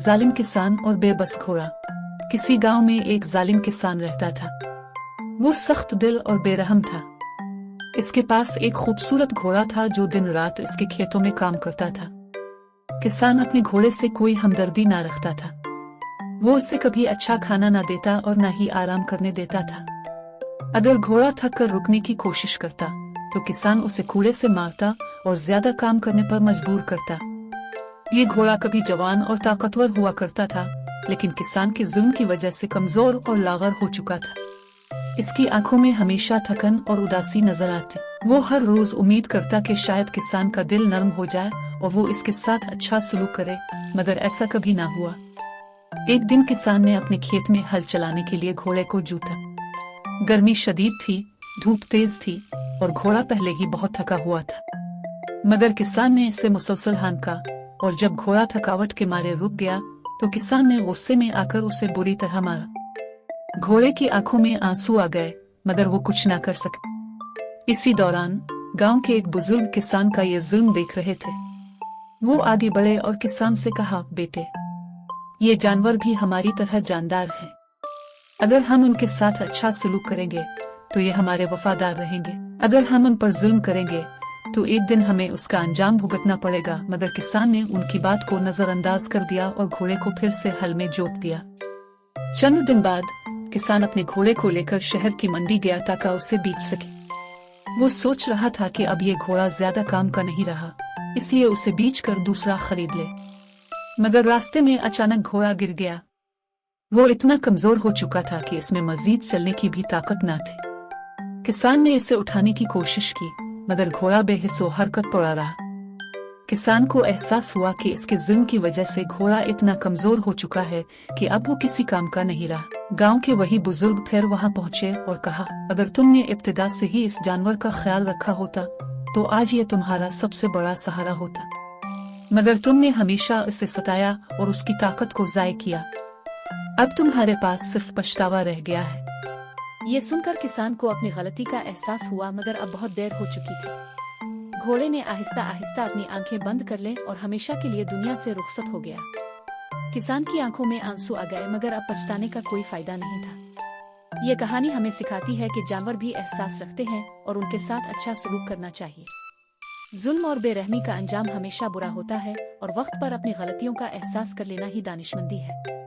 जालिम किसान और बेबस घोड़ा। किसी गांव में एक जालिम किसान रहता था। वो सख्त दिल और बेरहम था। इसके पास एक खूबसूरत घोड़ा था जो दिन रात इसके खेतों में काम करता था। किसान अपने घोड़े से कोई हमदर्दी ना रखता था। वो उसे कभी अच्छा खाना ना देता और ना ही आराम करने देता था। अगर घोड़ा थक कर रुकने की कोशिश करता तो किसान उसे कूड़े से मारता और ज्यादा काम करने पर मजबूर करता। ये घोड़ा कभी जवान और ताकतवर हुआ करता था, लेकिन किसान के जुल्म की वजह से कमजोर और लागर हो चुका था। इसकी आंखों में हमेशा थकन और उदासी नजर आती। वो हर रोज उम्मीद करता कि शायद किसान का दिल नरम हो जाए और वो इसके साथ अच्छा सलूक करे, मगर ऐसा कभी ना हुआ। एक दिन किसान ने अपने खेत में हल चलाने के लिए घोड़े को जूता। गर्मी शदीद थी, धूप तेज थी और घोड़ा पहले ही बहुत थका हुआ था। मगर किसान ने इसे मुसलसल हांका और जब घोड़ा थकावट के मारे रुक गया तो किसान ने गुस्से में आकर उसे बुरी तरह मारा। घोड़े की आंखों में आंसू आ गए, मगर वो कुछ ना कर सके। इसी दौरान गांव के एक बुजुर्ग किसान का ये जुल्म देख रहे थे। वो आगे बढ़े और किसान से कहा, बेटे, ये जानवर भी हमारी तरह जानदार हैं। अगर हम उनके साथ अच्छा सलूक करेंगे तो ये हमारे वफादार रहेंगे। अगर हम उन पर जुल्म करेंगे तो एक दिन हमें उसका अंजाम भुगतना पड़ेगा। मगर किसान ने उनकी बात को नजरअंदाज कर दिया और घोड़े को फिर से हल में जोत दिया। चंद दिन बाद किसान अपने घोड़े को लेकर शहर की मंडी गया ताकि उसे बेच सके। वो सोच रहा था कि अब ये घोड़ा ज्यादा काम का नहीं रहा, इसलिए उसे बेचकर दूसरा खरीद ले। मगर रास्ते में अचानक घोड़ा गिर गया। वो इतना कमजोर हो चुका था कि इसमें मजीद चलने की भी ताकत न थी। किसान ने इसे उठाने की कोशिश की, मगर घोड़ा बेहिस्सो हरकत पड़ा रहा। किसान को एहसास हुआ कि इसके जुल्म की वजह से घोड़ा इतना कमजोर हो चुका है कि अब वो किसी काम का नहीं रहा। गांव के वही बुजुर्ग फिर वहां पहुंचे और कहा, अगर तुमने इब्तिदा से ही इस जानवर का ख्याल रखा होता तो आज ये तुम्हारा सबसे बड़ा सहारा होता, मगर तुमने हमेशा इसे सताया और उसकी ताकत को जाय किया। अब तुम्हारे पास सिर्फ पछतावा रह गया है। ये सुनकर किसान को अपनी गलती का एहसास हुआ, मगर अब बहुत देर हो चुकी थी। घोड़े ने आहिस्ता आहिस्ता अपनी आंखें बंद कर लें और हमेशा के लिए दुनिया से रुखसत हो गया। किसान की आंखों में आंसू आ गए, मगर अब पछताने का कोई फायदा नहीं था। ये कहानी हमें सिखाती है कि जानवर भी एहसास रखते हैं और उनके साथ अच्छा सलूक करना चाहिए। जुल्म और बेरहमी का अंजाम हमेशा बुरा होता है और वक्त पर अपनी गलतियों का एहसास कर लेना ही दानिशमंदी है।